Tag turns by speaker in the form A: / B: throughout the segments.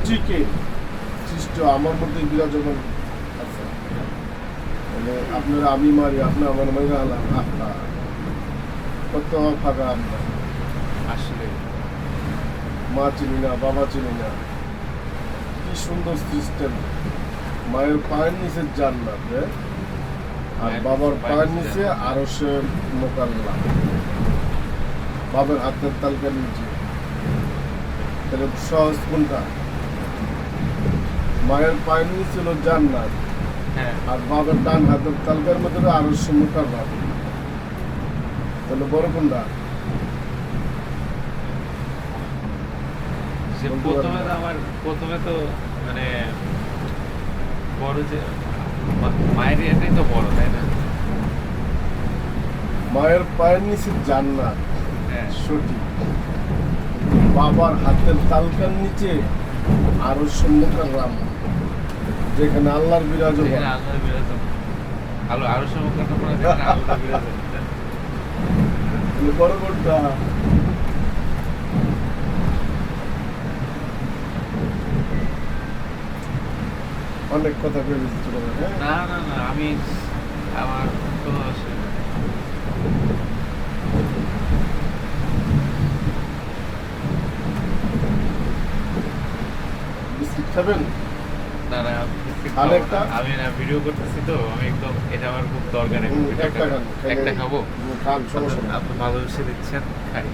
A: সৃষ্টিকে সৃষ্ট আমার মধ্যে বিরাজমান আছে। মানে আপনারা আমি মারি, আপনি আমার মাইরা আলাম, কত ফাঁকা আমরা।
B: আসলে
A: মা চিনি না, বাবা চিনি না, কি সুন্দর সিস্টেম। মায়ের পায়ের নিচে জান্নাত, আর বাবার পায়ের নিচে আরো সে মোকাল্লা, বাবার হাতের তালকার নিচে। তাহলে সহজ কোনটা? মায়ের পায়ের নিচে হলো জান্নাত,
B: হ্যাঁ,
A: আর বাবার ডান হাতের তালকার মধ্যে আরো সে মোকাল্লা। তাহলে বড় কোনটা?
B: সে প্রথমে তো মানে বড় যে মায়ের এটাই তো বড়, তাই না?
A: মায়ের পায়ের নিচে জান্নাত,
B: হ্যাঁ,
A: সঠিক। বাবার হাতের তালকার নিচে আরো সম্মুখের রাম, যেখানে আল্লাহর বিরাজ।
B: যেখানে আল্লাহ বিরাজমান। আরো সমকালটা পড়া যেখানে আল্লাহ বিরাজমান।
A: বড় কোনটা? অনেক কথা ভেবেছি ছোট ভাই, হ্যাঁ?
B: না, আমি আমার কোনো অসুবিধা নেই।
A: বিস্কিট খাবেন?
B: না,
A: আরেকটা?
B: আমি না ভিডিও করতেছি তো, আমি একদম এটা আমার খুব দরকার।
A: একটা খান,
B: একটা খাবো।
A: খান, সমস্যা নেই।
B: আপনি ভালোবেসে দিচ্ছেন, খাই।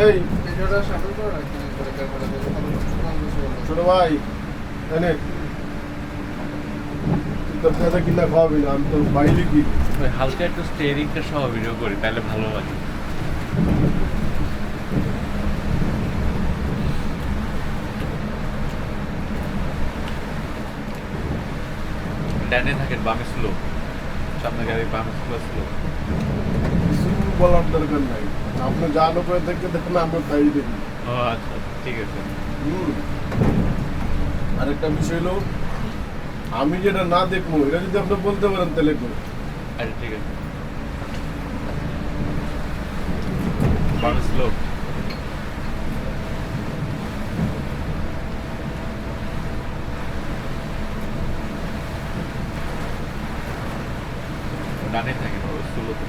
A: এই
C: ভিডিওটা সামনে করে রাখি, করে ক্যামেরা দেখে
A: ছোট ভাই, এনে তুই তো পেঁচা কিনা খাওয়াবি না, আমি তো বাইরে কি।
B: ওই হালকা একটু স্টেরিংটা সহ ভিডিও করি, তাহলে ভালো লাগে। ডানে থাকেন, বামে স্লো। সামনে গাড়ির বামে স্লো।
A: কিছু বলার দরকার নাই, আপনি যা লোকের দেখে দেখেন, আমরা তাই দেখি।
B: ও আচ্ছা, ঠিক আছে।
A: আরেকটা বিষয় হলো, আমি যেটা না দেখবো এটা যদি আপনি বলতে পারেন তাহলে করুন।
B: আচ্ছা, ঠিক আছে। বামে স্লো। ডানে থাকেন, স্লোতে।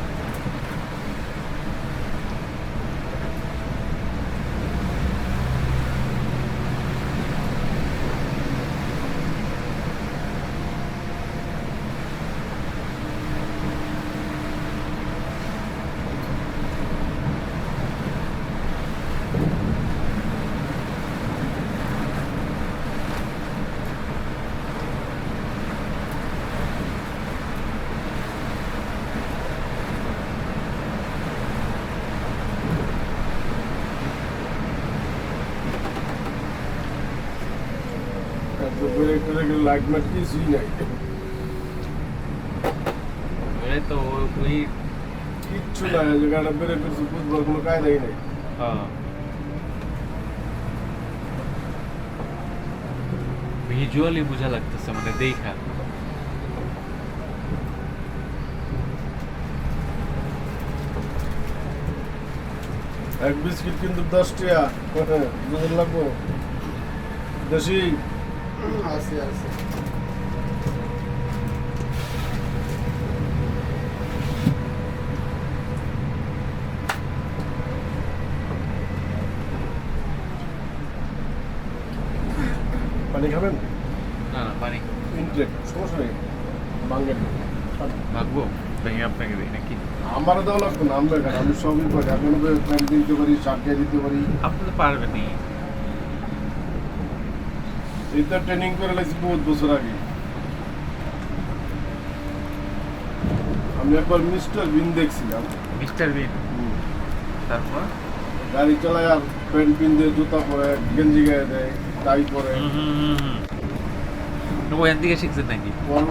A: লাইট মাইট কিছুই নাই,
B: এই তো ওই
A: কিচ্ছু নাই। জায়গাটা বেড়ে করছি বুঝবার কোনো কায়দাই নাই।
B: ভিজুয়ালি বোঝা লাগতেছে, মানে দেখা।
A: এক বিস্কিট কিন্তু 10 টাকা, দুজন লাগবো দেশি।
C: আছে
A: পানি খাবেন?
B: না, পানি
A: ইনটেক, সমস্যা নেই, বাঙ্গেন।
B: ভাগবো, ভেঙে আপনাকে দিই নাকি?
A: আমার দেওয়া লাগবে না, আমরা খান, আমি সবই পারি। আপনাদের প্যান্ট দিতে পারি, শার্ট দিতে পারি।
B: আপনি তো পারবেনই।
A: এটা ট্রেনিং করে লাগছি বহুত বছর আগে। আমি একবার মিস্টার বিন দেখছিলাম।
B: মিস্টার বিন, তারপর
A: গাড়ি চালায় আর প্যান্ট পিন দিয়ে, জুতা পরে, গেঞ্জি গায়ে দেয়, টাই পরে।
B: ওখান থেকে শিখছেন নাকি?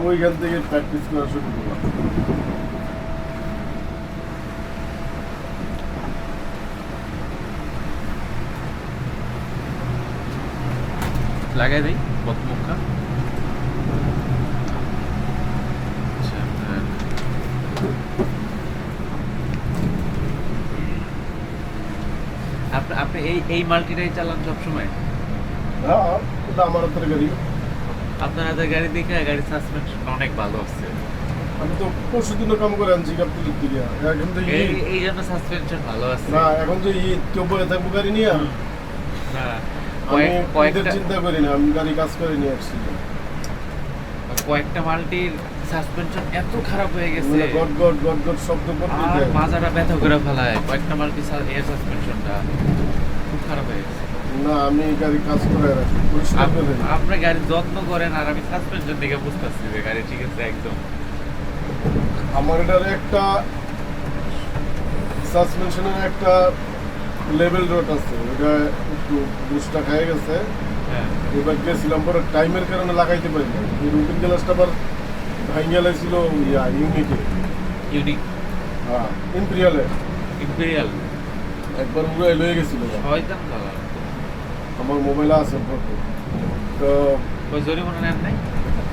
A: ওইখান থেকে প্র্যাকটিস করা শুরু করলাম।
B: লাগাই দেই বদমুখা। আপনি এই মাল্টিটাই চালান সবসময়?
A: হ্যাঁ, উল্টা আমার হাতের গাড়ি।
B: আপনার হাতের গাড়ি দেখে গাড়ির সাসপেনশন অনেক ভালো আছে।
A: আমি তো পরশু দিনও কাম করে আনছি গাবতলির দিকে। এখন তো ঈদ।
B: এই জন্য সাসপেনশন ভালো আছে।
A: না এখন তো ঈদ, কেউ বয়ে থাকবো গাড়ি নিয়ে।
B: না
A: আমি ঈদের
B: কয়েকটা
A: চিন্তা করি না, আমি গাড়ি কাজ করে নিয়ে আসছি।
B: কয়েকটা মাল্টির সাসপেনশন এত খারাপ হয়ে গেছে
A: মানে গট গট গট গট শব্দ করতে
B: আর
A: দেয়।
B: মাজাটা ব্যথা করে ফেলায়। কয়েকটা মাল্টি এয়ার সাসপেনশনটা খুব খারাপ হয়ে গেছে।
A: না আমি গাড়ি কাজ করে রাখি, পরিষ্কার করে রাখি।
B: আপনি গাড়ির যত্ন করেন আর আমি সাসপেনশন দেখে বুঝতেছি যে গাড়ি ঠিক আছে একদম।
A: আমার এটার একটা সাসপেনশনের একটা লেভেল রোড আছে, ওটা একটু বুস্টটা খাই গেছে।
B: হ্যাঁ
A: এবার গেছিলাম পরে টাইমের কারণে লাগাইতে পারি না। এই রুটিন গ্লাসটা আবার ভাঙিয়া লাইছিল ইউনিটে,
B: ইউনিক
A: হ্যাঁ ইম্পেরিয়ালে
B: ইম্পেরিয়াল
A: একবার উড়ে লয়ে গেছিল।
B: শয়তান ভালো।
A: আমার মোবাইলে আছে ফটো। তো
B: ওই জরিমানা নেন নাই?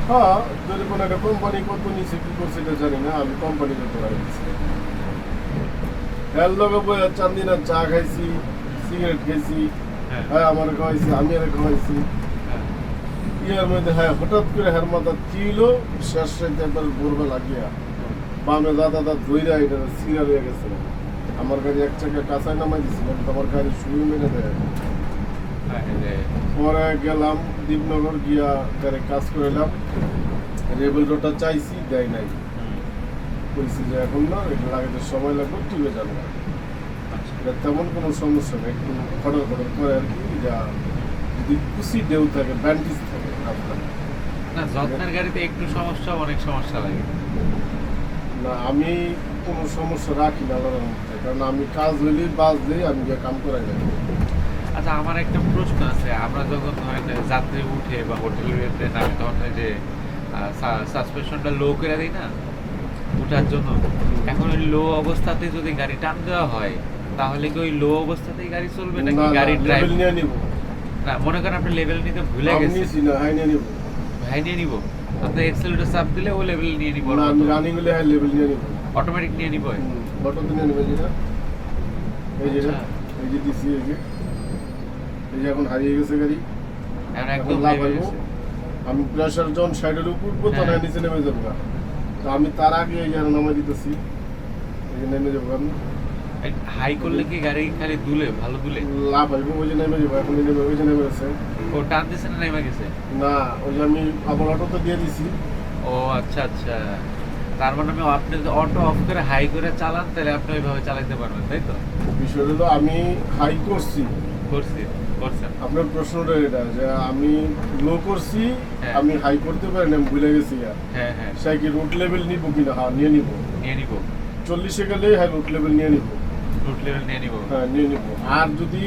A: হ্যাঁ যদি কোনো একটা কোম্পানি কত নিচে কি করছে এটা জানি না, আমি কোম্পানি করতে পারছি। এর লগে বইয়া চান্দিনা চা খাইছি, সিগারেট খাইছি,
B: হ্যাঁ
A: হ্যাঁ আমার খাওয়াইছি, আমি আর খাওয়াইছি।
B: হ্যাঁ।
A: ইয়ার মধ্যে হ্যাঁ হঠাৎ করে হের মাথা ছিল শেষ রাইতে একবার ভোরবে লাগিয়া বামে দাদা ধইরা এটা সিরিয়াল হয়ে গেছে। আমার গাড়ি এক চাকা কাঁচায় নামাই দিছিল, কিন্তু আমার গাড়ি শুয়ে মেরে দেয়।
B: হ্যাঁ, এই যে,
A: পরে গেলাম দীপনগর গিয়া গাড়ি কাজ করলাম, রেবেল রোডটা চাইছি, দেয় নাই।
B: হুম,
A: বলছি যে এখন না, এটা লাগাতে সময় লাগবে, টিপে যাবে না।
B: আচ্ছা।
A: এটা তেমন কোনো সমস্যা নেই, একটু খড়র খড়র করে আর কি। যা যদি কুচি ঢেউ থাকে, ব্যান্ডিজ থাকে আপনার।
B: না যত্নের গাড়িতে একটু সমস্যা, অনেক সমস্যা লাগে।
A: না আমি কোনো সমস্যা রাখি না আল্লাহর মধ্যে, কারণ আমি কাজ হইলেই বাস দিই, আমি গিয়ে কাম করাই না।
B: আচ্ছা আমার একটা প্রশ্ন আছে, আমরা যখন ধরেন যাত্রী উঠে বা হোটেলে নামে তখন ওই যে সাসপেনশনটা লো করে দিই না উঠার জন্য, এখন ওই লো অবস্থাতে যদি গাড়ি টান দেওয়া হয় তাহলে কি ওই লো অবস্থাতেই গাড়ি চলবে নাকি
A: না,
B: গাড়ি ড্রাইভ?
A: level নিয়ে নিব।
B: না মনে করেন আপনি লেভেল নিতে ভুলে
A: আমি
B: গেছেন,
A: নিছি না, হাই নিয়ে নিব।
B: ভাই নিয়ে নিব, আপনি এক্সেলেটর চাপ দিলে ও লেভেল নিয়ে নিব,
A: না আমি রানিং হলে হাই লেভেল নিয়ে নিব।
B: অটোমেটিক নিয়ে নিব।
A: ফটো নিয়ে নেবে যেটা, এই যেটা,
B: আচ্ছা।
A: এই যে দিছি, এই যে এখন হারিয়ে গেছে গাড়ি।
B: এখন
A: এখন
B: একদম
A: লাভ
B: হয়ে
A: হইব।
B: গেছে।
A: আমি প্রেশার যখন সাইডের উপর উঠবো তখন
B: হ্যাঁ।
A: নিচে নেমে যাবো না। তো আমি তার আগে এই যে নামাই দিতেছি, এই যে নেমে যাবো। আমি
B: হাই করলে কি গাড়ি খালি দুলে ভালো দুলে?
A: লাভ হইব, ওই যে নেমে যাবো। এখন নেমে, ওই যে নেমে গেছে।
B: ও টান দিছে না নেমে গেছে?
A: না ওই যে আমি আবার অটোতে দিয়ে দিছি।
B: ও আচ্ছা আচ্ছা, তার মানে আমি আপনি যদি অটো অফ করে হাই করে চালান তাহলে আপনি ওইভাবে চালাতে পারবেন, তাই তো?
A: বিষয় হলো আমি হাই করছি,
B: করছেন।
A: আপনার প্রশ্নটা এটা যে আমি লো করছি,
B: হ্যাঁ।
A: আমি হাই করতে পারি না, আমি ভুলে গেছি।
B: হ্যাঁ হ্যাঁ,
A: সে কি রুট লেভেল নিব কিনা? হ্যাঁ নিয়ে নিব।
B: নিয়ে নিব,
A: 40-এ গেলে হ্যাঁ রুট লেভেল নিয়ে নিব।
B: রুট লেভেল নিয়ে নিব।
A: হ্যাঁ নিয়ে নিব। আর যদি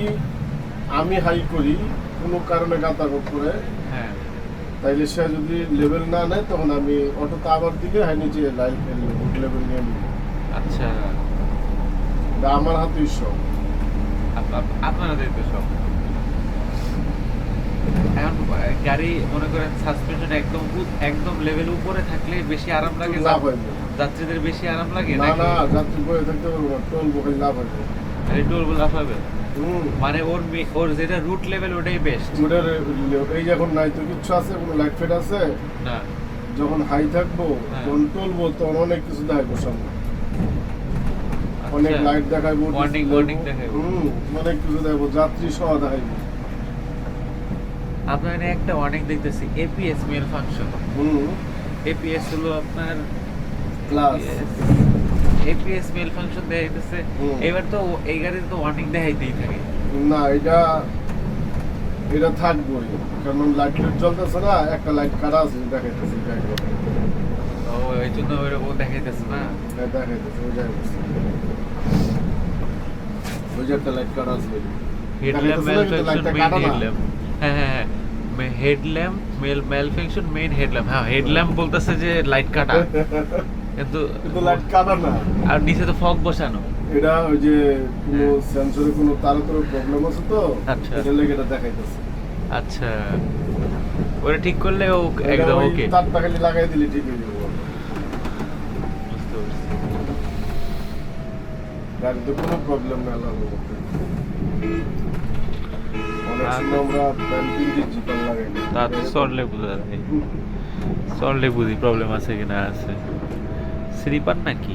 A: আমি হাই করি কোনো কারণে গাতাগত করে,
B: হ্যাঁ
A: তাইলে সে যদি লেভেল না নেয় তখন আমি অটোতে আবার দিলে হ্যাঁ নিচে লাইন রুট লেভেল নিয়ে নিব।
B: আচ্ছা,
A: এটা আমার হাতেই সব।
B: আপনারা দেখতে সব। এখন গাড়ি মনে করেন সাসপেনশন একদম লেভেল উপরে থাকলে বেশি আরাম লাগে,
A: লাভ হইবে
B: যাত্রীদের বেশি আরাম লাগে
A: না,
B: নাকি?
A: না যাত্রী বয়ে থাকতে পারবো না, টোল বখালি লাভ হইবে।
B: টোল লাভ হবে
A: হুম,
B: মানে ওর যেটা রুট লেভেল ওটাই বেস্ট
A: ওটার এই যখন নাই তো কিচ্ছু আছে, কোনো লাইট ফেট আছে,
B: না?
A: যখন হাই থাকবো
B: হ্যাঁ।
A: তখন টলবো, তখন অনেক কিছু দেখাইবো সামনে, অনেক
B: আচ্ছা।
A: লাইট দেখাইবো,
B: Warning দেখাইবো।
A: অনেক কিছু দেখাইবো, যাত্রী সহ দেখাইবো।
B: আপনার এখানে একটা অনেক দেখতেছি এপিএস মেল ফাংশন। এপিএস হলো আপনার
A: ক্লাস
B: এপিএস মেল ফাংশন দেখাইতেছে।
A: হুম।
B: এবার তো এই গাড়িতে তো ওয়ার্নিং দেখাইতেই থাকে।
A: না, এটা থাকবোই, কারণ লাইট জ্বলতেছে না, একটা লাইট কাটা আছে দেখাইতেছে,
B: ও এই জন্য ওইরকম দেখাইতেছে না।
A: দেখাইতেছে ওই জায়গায়, ওই যে একটা লাইট কাটা আছে।
B: হেডল্যাম্প
A: দেখাইতেছে না, কিন্তু
B: ম্যালফাংশন
A: লাইটটা
B: মেইন
A: কাটা না।
B: হেডল্যাম্প। হ্যাঁ হ্যাঁ হ্যাঁ, হেডল্যাম্প ম্যালফাংশন মেইন হেডল্যাম্প। হ্যাঁ হেডল্যাম্প বলতেছে যে লাইট কাটা, কিন্তু
A: কিন্তু লাইট কাটা না।
B: আর নিচে তো ফগ বসানো।
A: এটা ওই যে কোনো সেন্সরে কোনো তার প্রবলেম আছে তো,
B: আচ্ছা।
A: এটা লেগে এটা দেখাইতেছে।
B: আচ্ছা, ওটা ঠিক করলে ও একদম ওকে।
A: তারটা খালি লাগাই দিলে ঠিক হয়ে যাবে।
B: বুঝতে পারছি।
A: গাড়িতে কোনো প্রবলেম নেই আল্লাহর মধ্যে। অনেক
B: তা
A: সময়
B: তো-
A: আমরা প্যান্ট পিন্ডি জিপার লাগাই না।
B: তা তো চললে বোঝা যায়, চললে বুঝি প্রবলেম আছে কিনা আছে। স্লিপার নাকি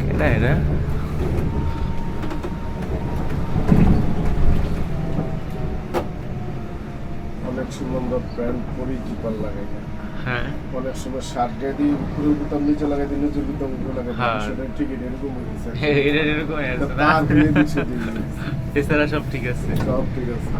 B: কেডা এরা?
A: অনেক সময় আমরা প্যান্ট পরি জিপার লাগাই না।
B: হ্যাঁ
A: অনেক সময় শার্ট গায়ে দিয়ে উপরের বোতাম নিচে লাগাই দিই, নিচের বোতাম উপরে লাগাই দিই।
B: হ্যাঁ।
A: সেটা ঠিক এরকম হয়ে গেছে।
B: এটা এরকমই
A: এটা
B: আছে
A: পার
B: না?
A: দিয়ে দিচ্ছে দিয়ে।
B: এছাড়া সব ঠিক আছে।
A: সব ঠিক আছে।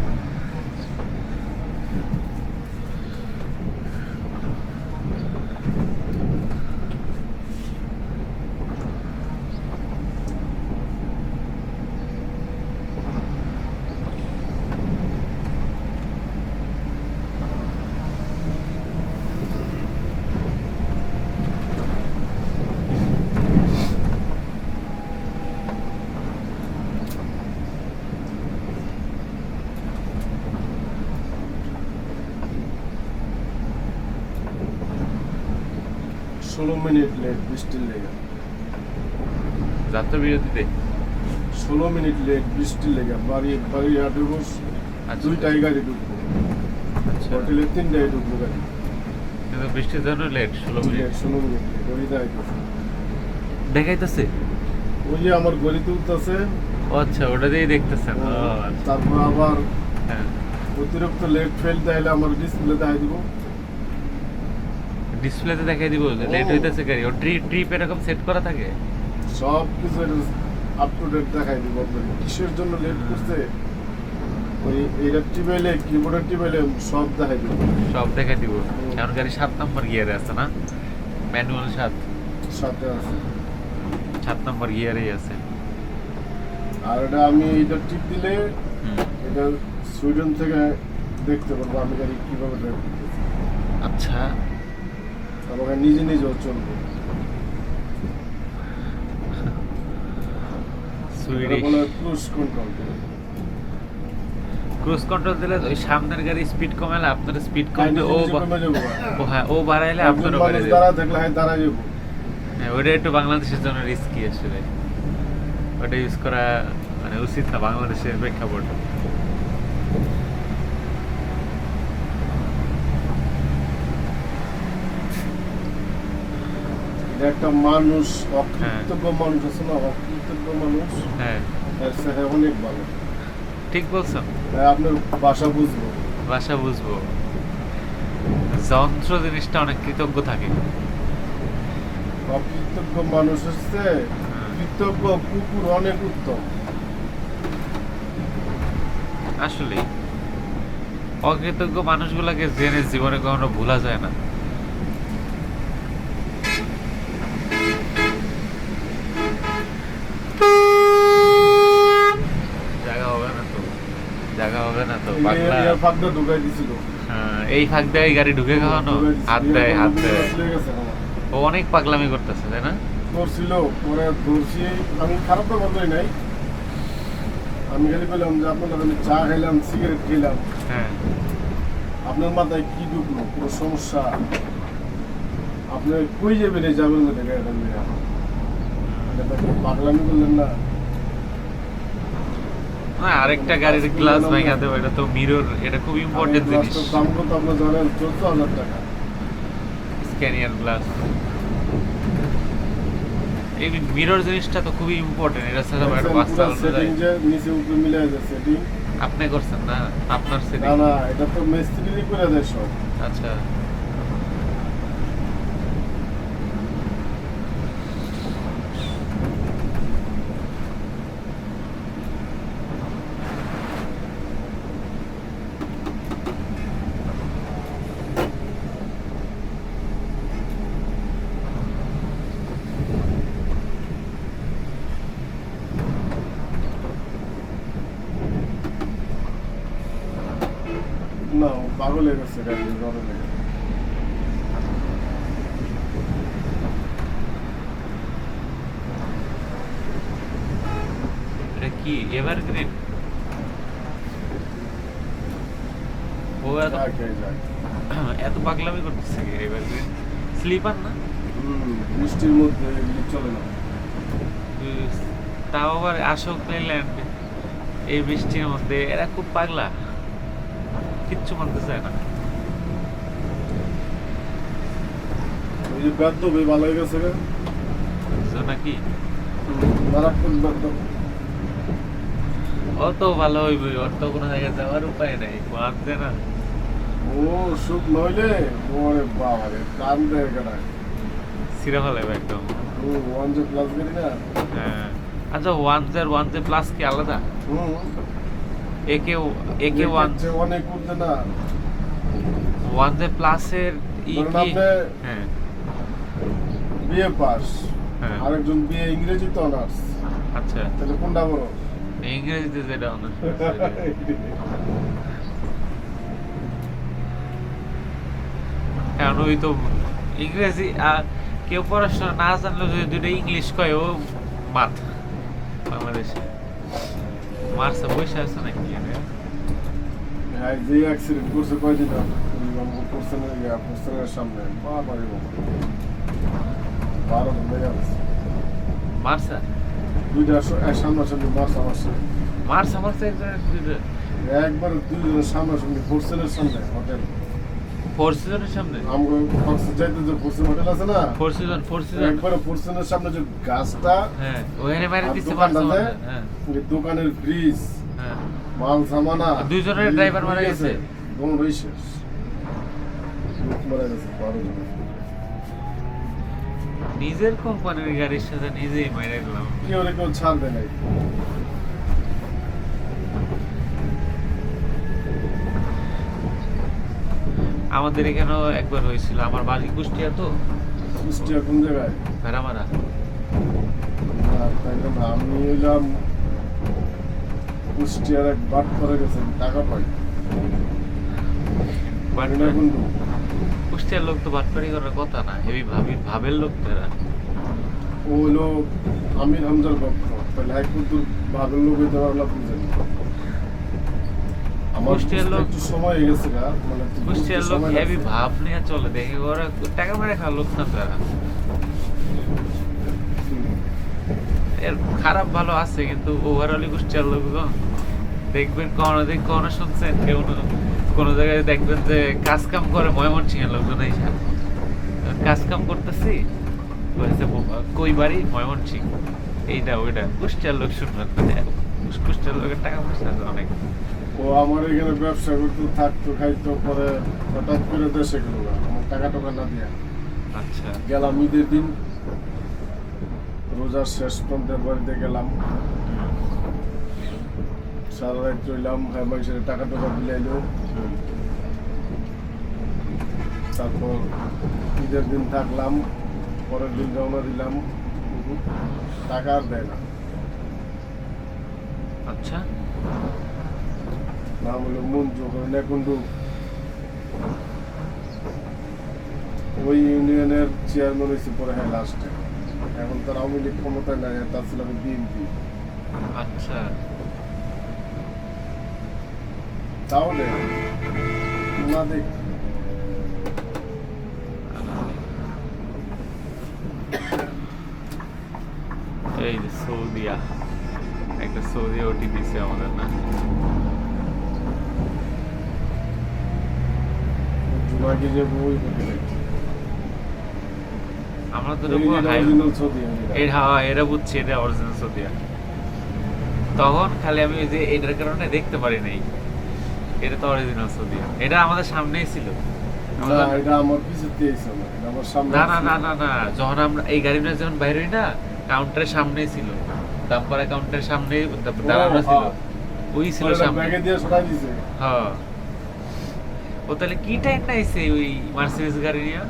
A: ষোলো মিনিট লেট বৃষ্টির লেগে।
B: যাত্রা বিরতিতে
A: 16 মিনিট লেট বৃষ্টির লেগে। বাড়ি হাটে বস
B: আচ্ছা।
A: দুইটাই গাড়ি ঢুকবো,
B: আচ্ছা,
A: হোটেলে 3টায় ঢুকবো গাড়ি।
B: কিন্তু বৃষ্টির জন্য লেট 16 মিনিট
A: 16 মিনিট লেট ওই যাইতেছে।
B: দেখাইতেছে।
A: ওই যে আমার গড়ি তুলতেছে,
B: ও আচ্ছা, ওটা দিয়েই দেখতেছেন। ও আচ্ছা,
A: তারপর আবার
B: হ্যাঁ।
A: অতিরিক্ত লেট ফেল তাহলে আমার ডিসপ্লে দেখাই দিব।
B: ডিসপ্লেতে দেখাই দিব লেট
A: ও।
B: হইতেছে গাড়ি। ও ট্রিপ এরকম সেট করা থাকে।
A: সব কিছু আপ টু ডেট দেখাই দিব আপনাকে। কিসের জন্য লেট করছে, ওই এইটা টিপেলে কিবোর্ডের টিপেলে সব দেখাই দিব।
B: সব দেখাই দিব। কারণ গাড়ি 7 নম্বর গিয়ারে আছে না, ম্যানুয়াল 7
A: সাথে আছে।
B: নম্বর গিয়ারেই আছে।
A: আর এটা আমি এটা টিপ দিলে
B: হুম।
A: এটা সুইডেন থেকে দেখতে পারবো আমি গাড়ি কিভাবে ড্রাইভ করতেছি।
B: আচ্ছা,
A: আমাকে নিজে নিজেও চলবে।
B: Swedish
A: cruise control.
B: Cruise control দিলে ওই সামনের গাড়ি স্পিড কমালে আপনার স্পিড কমবে, ও হ্যাঁ, ও বাড়াইলে আপনারও বাড়ে যাবে।
A: দাঁড়া দেখলে হয় দাঁড়া যাবো।
B: হ্যাঁ, ওটা একটু বাংলাদেশের জন্য রিস্কি আসলে। ওটা ইউজ করা মানে উচিত না বাংলাদেশের প্রেক্ষাপট।
A: এটা একটা মানুষ, অকৃতজ্ঞ মানুষ আছে না, অকৃতজ্ঞ মানুষ
B: হ্যাঁ,
A: এর সাথে অনেক ভালো।
B: ঠিক বলছেন।
A: তাই আপনার ভাষা বুঝবো।
B: ভাষা বুঝবো। যন্ত্র জিনিসটা অনেক কৃতজ্ঞ থাকে।
A: অকৃতজ্ঞ মানুষ হচ্ছে কৃতজ্ঞ কুকুর অনেক উত্তম।
B: আসলে অকৃতজ্ঞ মানুষগুলোকে জেনে জীবনে কখনো ভোলা যায় না। জায়গা হবে না তো, জায়গা হবে না তো পাগলা।
A: এই ফাঁকটা ঢুকাই দিছিল।
B: হ্যাঁ, এই ফাঁক দিয়ে এই গাড়ি ঢুকে খাওয়ানো, হাত দেয় হাত দেয়।
A: লেগে গেছে আমার।
B: ও অনেক পাগলামি করতেছে, তাই না?
A: করছিল, পরে ধরছি। আমি খারাপ তো বলতেই নাই, আমি খালি বললাম যে আপনার আমি চা খাইলাম, সিগারেট খেলাম,
B: হ্যাঁ,
A: আপনার মাথায় কি ঢুকলো, কোনো সমস্যা? আপনি কই যাবেন এই যাবেন না দেখে এটা নিয়ে? এটা তো পাগলামি করলেন না?
B: না, আরেকটা গাড়ির গ্লাস ভাঙা দেবো, এটা তো মিরর, এটা খুব ইম্পর্টেন্ট
A: আমি
B: জিনিস।
A: গ্লাসটার দাম কত আপনি জানেন? 14,000 টাকা।
B: স্ক্যানিয়ার গ্লাস, এই মিরর জিনিসটা তো খুবই ইম্পর্টেন্ট। এটা ছাড়া একটা বাস চালানো
A: সেটিং
B: যায়?
A: যে নিচে উপরে মিলে যায় সেটিং।
B: আপনি করছেন না, আপনার সেটিং?
A: না না, এটা তো মিস্ত্রি করে দেয় সব।
B: আচ্ছা,
A: না, ও পাগল হয়ে গেছে গাড়ি জ্বরে লেগে।
B: এটা কি এভারগ্রিন? ও এত
A: যা খেয়ে যায়।
B: এত পাগলামি করতেছে কি এভারগ্রিন? স্লিপার না?
A: বৃষ্টির মধ্যে এগুলি চলে না।
B: তাও আবার আসক ল্যান্ড, এই বৃষ্টির মধ্যে এরা খুব পাগলা, কিচ্ছু মানতে চায় না।
A: ওই যে বেদ্য ভাই ভালো হয়ে গেছে গা।
B: বুঝছো নাকি?
A: মারাত্মক বেদ্য।
B: অত ভালো হইবে, ওর তো কোনো জায়গায় যাওয়ার উপায় নাই, মানছে না।
A: ও সুখ নইলে ওরে বাবা রে কান্দে গড়ায়।
B: সিরা ফেলাইবে একদম।
A: ও ওয়ান যে প্লাস গাড়ি না।
B: হ্যাঁ। আচ্ছা, 1 প্লাস কি আলাদা?
A: হুম।
B: একে একে ওয়ান
A: যে অনেক করতে না।
B: 1 প্লাসের ই
A: ধরুন
B: কি?
A: আপনি
B: হ্যাঁ
A: বিএ পাস,
B: হ্যাঁ।
A: আরেকজন বিএ ইংরেজিতে অনার্স,
B: আচ্ছা,
A: তাহলে কোনটা বড়?
B: ইংরেজিতে যেটা অনার্স কারণ ওই তো ইংরেজি কেউ পড়াশোনা না জানলেও যদি দুটো ইংলিশ কয় ও মাত বাংলাদেশে মার্সা বসে আছে নাকি এখানে?
A: হ্যাঁ, যে অ্যাক্সিডেন্ট করছে কয়দিন আগে, পোর্সেনের সামনে বাবা রে বাবা, 12 জন লেগে গেছে।
B: মার্সা
A: দুইটা সামনাসামনি মারছে
B: মার্সা একজনের দুটো
A: একবার দুইজনের সামনাসামনি পোর্সেনের সামনে হোটেল।
B: 4 সিজনের সামনে
A: আমগো কক্সবাজার যাইতে যে পোর্সেন হোটেল আছে না,
B: 4 সিজন
A: একবার পোর্সেনের সামনে যে গাছটা,
B: হ্যাঁ ওখানে মারি
A: আর
B: দিচ্ছে
A: দোকানটাতে,
B: মার্সা। হ্যাঁ
A: ওই দোকানের ব্রিজ,
B: হ্যাঁ
A: মাল সামানা,
B: আর দুইজনের driver মারা গেছে।
A: দোনোই শেষ, লোক মারা গেছে 12 জন।
B: নিজের কোম্পানির গাড়ির সাথে নিজেই মেরে গেলাম।
A: কেউ রে কেউ ছাড়বে নাই।
B: আমাদের এখানেও একবার হয়েছিল, আমার বাড়ি কুষ্টিয়া তো,
A: কুষ্টিয়া কোন জায়গায়?
B: ভেড়ামারা।
A: না, তাইলে না, আমি এলাম কুষ্টিয়ার এক বাট করে গেছেন, টাকা পাই পারি না কিন্তু।
B: কুষ্টিয়ার লোক তো বাটপারি করার কথা না, হেভি ভাবের লোক তারা।
A: ও হলো আমির হামজার পক্ষ, তাহলে হাইকুদ্দুর ভাগের লোক হইতে পারলাম বুঝেন। আমার
B: কুষ্টিয়ার লোক-
A: একটু সময় হয়ে গেছে গা, মানে একটু
B: কুষ্টিয়ার লোক
A: সময়
B: হেভি
A: লাগছে।
B: ভাব নিয়ে চলে, দেখে ওরা টাকা মেরে খাওয়ার লোক না তারা। এর খারাপ ভালো আছে, কিন্তু ওভারঅলি কুষ্টিয়ার লোকজন দেখবেন কখনো শুনছেন কেউ কোনো জায়গায় দেখবেন যে কাজ কাম করে ময়মনসিংহের লোকজন এই কাজ কাম করতেছি বলেছে কই বাড়ি ময়মনসিংহ, এইটা ওইটা কুষ্টিয়ার লোক শুনবেন না। কুষ্টিয়ার লোকের টাকা পয়সা আছে অনেক।
A: ও আমার এখানে ব্যবসা করতে থাকতো, খাইতো, পরে হঠাৎ করে দেশে গেল না, আমার টাকা টাকা না দিয়া
B: আচ্ছা
A: গেলাম ঈদের দিন, রোজার শেষ পর্যন্ত বাড়িতে গেলাম, সারা রাত রইলাম, হ্যাঁ মানুষের টাকা টাকা বিলাইলো। তারপর ঈদের দিন থাকলাম, পরের দিন রওনা দিলাম, টাকা আর দেয় না।
B: আচ্ছা
A: নাম হলো মঞ্জু নেকুন্ডু, ওই ইউনিয়নের চেয়ারম্যান হয়েছে পরে, হ্যাঁ লাস্টে। এখন তার আওয়ামী লীগ ক্ষমতায় নাই, তার ছিল বিএনপি।
B: আচ্ছা
A: তাহলে না দেখ,
B: এই যে সৌদিয়া, একটা সৌদি ওটি দিছে আমাদের না।
A: জুমাকে যে বই বলে
B: আমরা তো
A: অরিজিনাল ছবি
B: এরা বুঝছি এটা অরিজিনাল সৌদিয়া। তখন খালি আমি ওই যে এটার কারণে দেখতে পারি নাই, এটা তো অরিজিনাল সৌদিয়া, এটা আমাদের সামনেই ছিল।
A: না, এটা আমার পিছুতে এসে না, এটা আমার সামনে
B: না না
A: ছিল।
B: না না না, যখন আমরা এই গাড়িটা যখন বাইরে হই না, কাউন্টারের সামনেই ছিল, দাম করা কাউন্টারের সামনেই দাঁড়ানো ছিল, ওই ছিল
A: পরে
B: সামনে।
A: ব্যাগে দিয়ে সরাই দিছে।
B: হ্যাঁ, ও তাহলে কি টাইম নাইছে ওই মার্সিডিজ গাড়ি নিয়ে,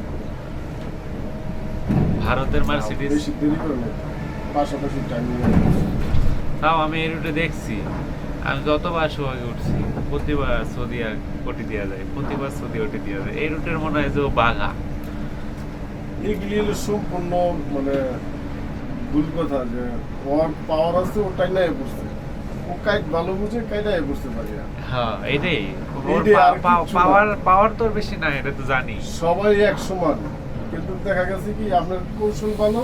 B: ভারতের মার্সিডিজ।
A: বেশি দেরি করে না, পাশাপাশি টাইম নিয়ে।
B: তাও আমি এই রুটে দেখছি, আমি যতবার সোহাগে উঠছি প্রতিবার সৌদি ওটি দেওয়া যায়, প্রতিবার সৌদি ওটি দেওয়া যায়। এই রুটের মনে হয় যে ও বাঘা।
A: এগুলি হলো সম্পূর্ণ মানে ভুল কথা, যে ওর পাওয়ার আছে ওটাই নাই পড়ছে, ও কাইট ভালো বুঝে কাইটাই বুঝতে পারি না।
B: হ্যাঁ এটাই,
A: এইটাই, আর কিচ্ছু না।
B: পাওয়ার তো বেশি না, এটা তো জানি।
A: সবাই এক সমান, কিন্তু দেখা গেছে কি আপনার কৌশল ভালো,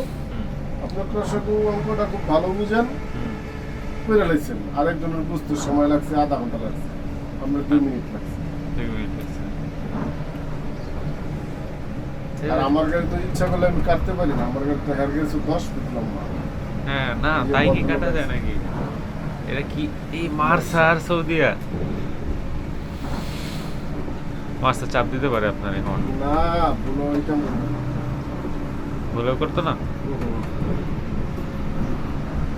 A: আপনার কৌশল অঙ্কটা খুব ভালো বুঝেন, করে লাইছেন, আরেকজনের বুঝতে সময় লাগছে আধা ঘন্টা লাগছে, আমরা 2 মিনিট লাগছে।
B: 2 মিনিট লাগছে।
A: আর আমার গাড়ি তো ইচ্ছা করলে আমি কাটতে পারি না, আমার গাড়ি তো হেয়ার গেছে 10 ফিট লম্বা।
B: হ্যাঁ না
A: এই যে
B: তাই কি
A: বদল
B: কাটা যায়
A: আছে।
B: নাকি? এটা কি এই মার্সার সৌদিয়া? মার্সার চাপ দিতে পারে আপনার এখন?
A: না বলো এটা
B: ভুলেও করতো না?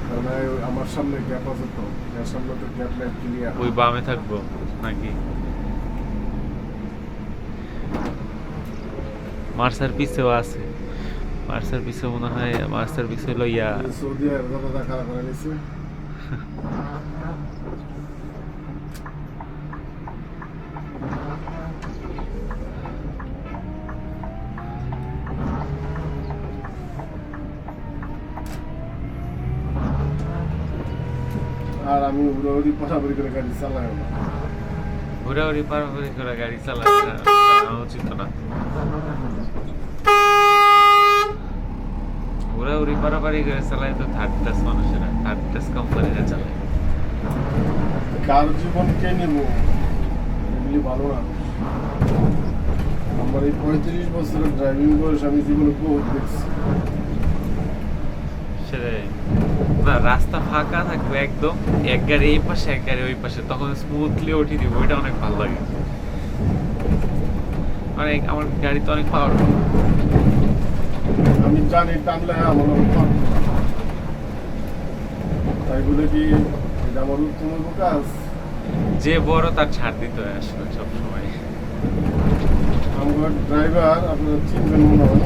A: কারণ আমার সামনে গ্যাপ আছে তো, এর সামনে তো গ্যাপ লাইন ক্লিয়ার।
B: ওই বামে থাকবো নাকি? মার্সার পিছেও আছে, মার্সার পিছে মনে হয়, মার্সার পিছে হলো ইয়া
A: সৌদি আরব দাদা খারাপ করে নিছে। আর আমি উড়াউড়ি পাঠাপাড়ি করে গাড়ি চালাই না।
B: ঘোরাঘুরি পারাপারি করে গাড়ি চালানো উচিত না। ঘোরাঘুরি পারাপারি করে চালায় তো থার্ড ক্লাস মানুষেরা, থার্ড ক্লাস কোম্পানিরা চালায়।
A: কার জীবনকে নেব, এগুলি ভালো না। আমার এই 35 বছরের ড্রাইভিং বয়স, আমি জীবনে বহুত দেখছি।
B: সেটাই না, রাস্তা ফাঁকা থাকবে একদম, এক গাড়ি এই পাশে এক গাড়ি ওই পাশে, তখন স্মুথলি উঠে দিব, ওইটা অনেক ভালো লাগে। অনেক, আমার গাড়ি তো অনেক পাওয়ারফুল।
A: আমি জানি টানলে হ্যাঁ আমার পারবো না। তাই বলে কি এটা আমার উত্তম কাজ?
B: যে বড় তার ছাড় দিতে হয় আসলে সবসময়।
A: আমার ড্রাইভার আপনারা চিনবেন মনে হয়,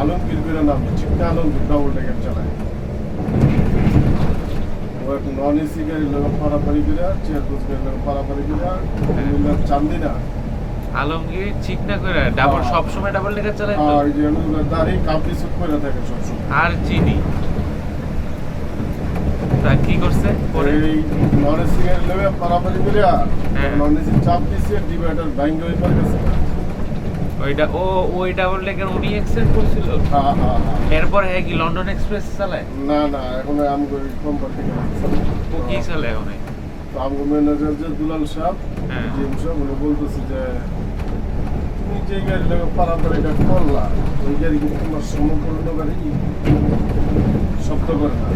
A: আলমগীর করে নাম, চিন্তা আলমগীর, ডাবল ডেকার চালায়। ও একটা নন এসি গাড়ি লোক পারাপারি করে, চেয়ারবোস গাড়ি লোক পারাপারি করে, চান্দিনা
B: আলমগীর ঠিক না করে ডাবল,
A: হ্যাঁ।
B: সবসময় ডাবল লেখা চালায় তো।
A: আর যে দাড়ি কাপড় সুট করে থাকে সবসময়।
B: আর চিনি তা কি করছে পরে?
A: এই নন এসি গাড়ি লোক পারাপারি করে,
B: হ্যাঁ।
A: নন এসি চাপ দিচ্ছে, ডিভাইডার ভাঙ্গে ওই পার গেছে।
B: ওইটা ও ওই ডাবল লেখার উনি এক্সিডেন্ট করছিল।
A: হ্যাঁ হ্যাঁ হ্যাঁ।
B: এরপর হ্যাঁ কি লন্ডন এক্সপ্রেস চালায়?
A: না না, এখন আমগো কোম্পানি থেকে
B: ও কি চালায় এখন?
A: তো আমগো ম্যানেজার যে দুলাল সাহেব,
B: হ্যাঁ।
A: জিম সাহেব, উনি বলতেছে যে তুমি যে গাড়ি লোক পারাপারিটা করলা, ওই গাড়ি কিন্তু তোমার সমপূর্ণ গাড়ি শব্দ করে না।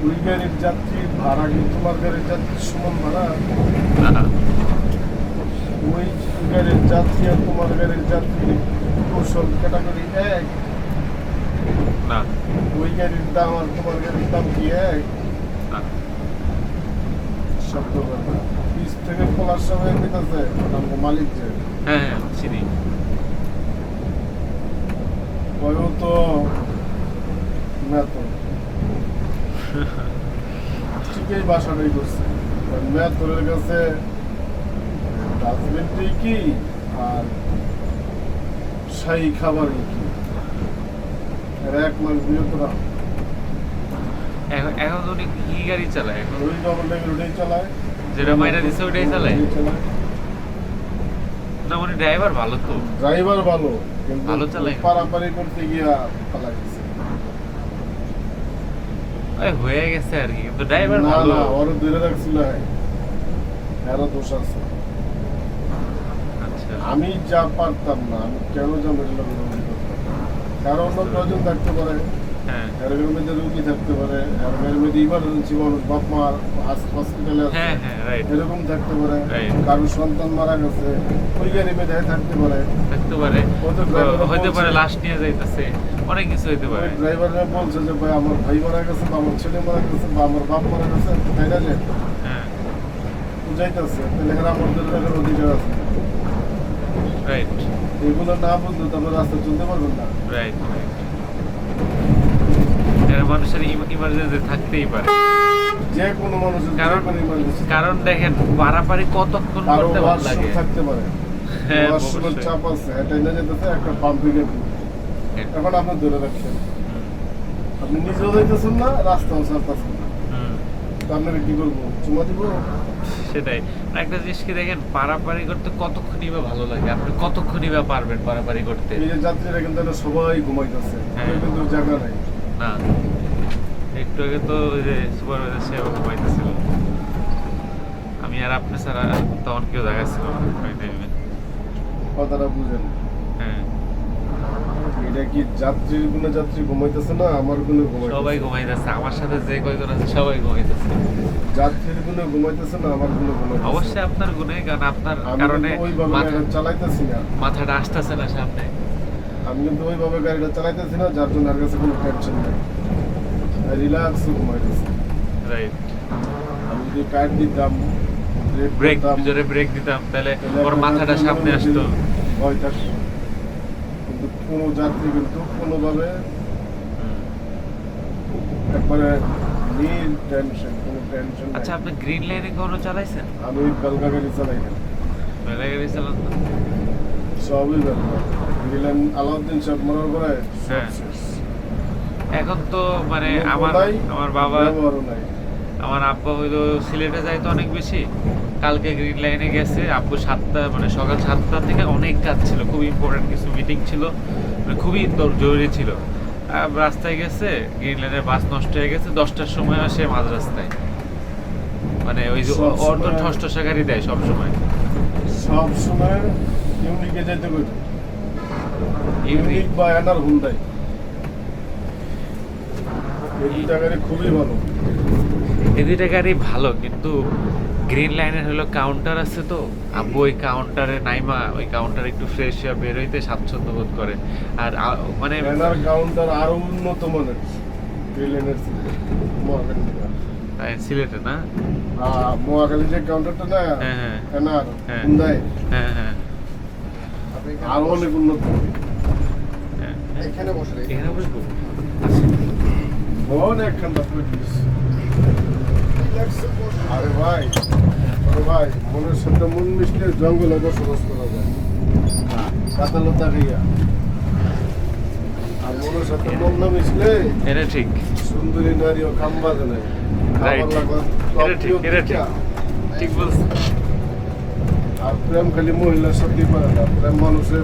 A: ওই গাড়ির যাত্রী ভাড়া কি তোমার গাড়ির যাত্রীর সমান ভাড়া?
B: না
A: ওই গাড়ির যাত্রী আর তোমার গাড়ির যাত্রী কৌশল ক্যাটাগরি এক?
B: না
A: ওই গাড়ির দাম আর তোমার গাড়ির দাম কি এক?
B: না।
A: শব্দ করে না। পিস থেকে খোলার সময় দিতেছে আমাকে মালিক যে
B: হ্যাঁ হ্যাঁ চিনি।
A: ওইও তো ম্যাথ ঠিকই বাসাটাই করছে। ম্যাথরের কাছে ডাস্টবিনটাই কি আর শাহী খাবারই কি, এর এক মাস বিরত না।
B: এখন এখন উনি কি গাড়ি চালায় এখন?
A: ওই ডবল ডেকের ওটাই চালায়,
B: যেটা মাইরা দিছে ওইটাই চালায়? না উনি ড্রাইভার ভালো তো।
A: ড্রাইভার ভালো, কিন্তু
B: ভালো চালায়।
A: পারাপারি করতে গিয়া পালা গেছে।
B: ওই হয়ে গেছে আর কি, কিন্তু ড্রাইভার
A: না
B: ভালো।
A: না, ওরও ধরে রাখছিল, এরও দোষ আছে।
B: আচ্ছা
A: আমি যা পারতাম না, আমি কেন যাবো এগুলো কারণ অন্য প্রয়োজন থাকতে পারে,
B: হ্যাঁ
A: এর মধ্যে রুগী থাকতে পারে, এর মধ্যে ইমার্জেন্সি মানুষ, বাপ মা হসপিটালে আছে,
B: হ্যাঁ হ্যাঁ রাইট,
A: এরকম থাকতে পারে,
B: Right.
A: কারোর সন্তান মারা গেছে, ওই গাড়ি মেধায় থাকতে পারে।
B: থাকতে পারে,
A: ও তো driver
B: হইতে পারে
A: বলছে-
B: লাশ নিয়ে যাইতেছে, অনেক কিছু হইতে পারে।
A: ড্রাইভাররা বলছে যে ভাই আমার ভাই মারা গেছে, বা আমার ছেলে মারা গেছে, বা আমার বাপ মারা গেছে, তাই না? যে
B: হ্যাঁ
A: বুঝাইতেছে, তাহলে এখানে আমাদের দেখার অধিকার আছে।
B: রাইট
A: এগুলো না বুঝলে তারপর রাস্তা চলতে পারবেন না।
B: Right right. এর মানুষের ইমার্জেন্সি থাকতেই পারে,
A: যে কোনো মানুষের যে
B: কারণ-
A: কোনো emergency
B: কারণ দেখেন পারাপারি কতক্ষণ
A: কারো
B: করতে ভালো
A: ওয়াশরুম
B: লাগে।
A: থাকতে পারে,
B: হ্যাঁ
A: ওয়াশরুমের
B: অবশ্যই।
A: চাপ আছে, এটাই না যেতেছে একটা পাম্পে গিয়ে এখন আপনি ধরে রাখছেন, আপনি নিজেও যাইতেছেন না, রাস্তাও ছাড়তেছেন না,
B: হুম,
A: তো আপনাকে কি করবো, চুমা দিব?
B: সেটাই। আর একটা জিনিস কি দেখেন, পারাপারি করতে কতক্ষণই বা ভালো লাগে, আপনি কতক্ষণই বা পারবেন পারাপারি করতে?
A: এই যে যাত্রীরা কিন্তু এরা সবাই ঘুমাইতেছে,
B: হ্যাঁ।
A: কিন্তু জায়গা নাই,
B: না, একটু আগে তো ওই যে সুপারভাইজার সেও ঘুমাইতেছিল। আমি আর আপনি ছাড়া তখন কেউ জায়গা ছিল না ওই টাইমে।
A: কথাটা বুঝেন,
B: হ্যাঁ,
A: এটা কি যাত্রীর গুণে যাত্রী ঘুমাইতেছে না আমার গুণে ঘুমাইতেছে?
B: সবাই ঘুমাইতেছে, আমার সাথে যে কয়জন আছে সবাই ঘুমাইতেছে।
A: যাত্রীর গুণে ঘুমাইতেছে না আমার গুণে ঘুমাইতেছে?
B: অবশ্যই আপনার গুণে, কারণ আপনার
A: আমি
B: কারণে
A: কিন্তু ওইভাবে
B: মাথা-
A: গাড়িটা চালাইতেছি না,
B: মাথাটা আসতেছে না সামনে।
A: আমি কিন্তু ওইভাবে গাড়িটা চালাইতেছি না, যার জন্য আর কাছে কোনো টেনশন নেই, রিল্যাক্স ঘুমাইতেছি।
B: রাইট,
A: আমি যদি কাট দিতাম,
B: ব্রেক
A: করতাম,
B: জোরে ব্রেক দিতাম তাহলে
A: তাহলে
B: ওর
A: একটা
B: মাথাটা
A: যাত্রীর
B: সামনে
A: মনে
B: আসতো।
A: ভয় থাকতো। কিন্তু কোনো যাত্রী কিন্তু কোনোভাবে একবারে নীল টেনশন, কোনো টেনশন
B: আচ্ছা, আপনি গ্রিন লাইনে কখনো চালাইছেন?
A: আমি বেলগা গাড়ি চালাই না,
B: বেলা গাড়ি চালান না?
A: সবই বেলগা। দিলেন আলাউদ্দিন সাহেব মরার পরে সব
B: হ্যাঁ।
A: শেষ।
B: এখন তো মানে
A: লোকও
B: আমার
A: নাই,
B: আমার বাবা,
A: ব্যবহারও নাই।
B: আমার আব্বা হইলো সিলেটে যায় তো অনেক বেশি। কালকে গ্রিন লাইনে গেছে, আব্বু 7টা মানে সকাল 7টা থেকে অনেক কাজ ছিল, খুব ইম্পর্টেন্ট কিছু মিটিং ছিল, মানে খুবই জরুরি ছিল। রাস্তায় গেছে, গ্রিন লাইনের বাস নষ্ট হয়ে গেছে, 10টার সময় আসে মাঝ রাস্তায়। মানে ওই যে
A: সব
B: ওর তো
A: সময়-
B: ঠসঠসা গাড়ি দেয় সব সময়।
A: সব সময় ইউনিকে যাইতে কইতো, ইউনিক বা এনার হুন্ডাই, এই দুইটা গাড়ি খুবই ভালো।
B: এই দুইটা গাড়ি ভালো, কিন্তু গ্রিন লাইনের হলো কাউন্টার আছে তো, আব্বু ওই কাউন্টারে নাইমা ওই কাউন্টারে একটু ফ্রেশ হয়ে বেরোইতে স্বাচ্ছন্দ্য বোধ করে। আর মানে
A: এনার কাউন্টার আরো উন্নত মানের, ট্রেনের মহাখালী
B: সিলেটে না?
A: মহাখালী যে কাউন্টারটা না,
B: হ্যাঁ, হ্যাঁ।
A: এনার
B: হ্যাঁ।
A: হুন্ডাই
B: হ্যাঁ, হ্যাঁ,
C: আপনি এখানে
B: হ্যাঁ।
A: আরো অনেক উন্নত।
B: হ্যাঁ।
C: এখানে বসে
B: এখানে বসবো?
A: অনেক ঠান্ডা করে দিয়েছে। আরে ভাই, আরে ভাই, মনের সাথে মন মিশলে জঙ্গলে বসবাস করা যায়, কাঁচা লতা খাইয়া। আর মনের সাথে মন না মিশলে
B: এটা ঠিক,
A: সুন্দরী নারী ও খাম্বা দেয়।
B: Right. এটা ঠিক, এটা ঠিক। ঠিক বলছেন।
A: আর প্রেম খালি মহিলার সাথে পারে না, প্রেম মানুষের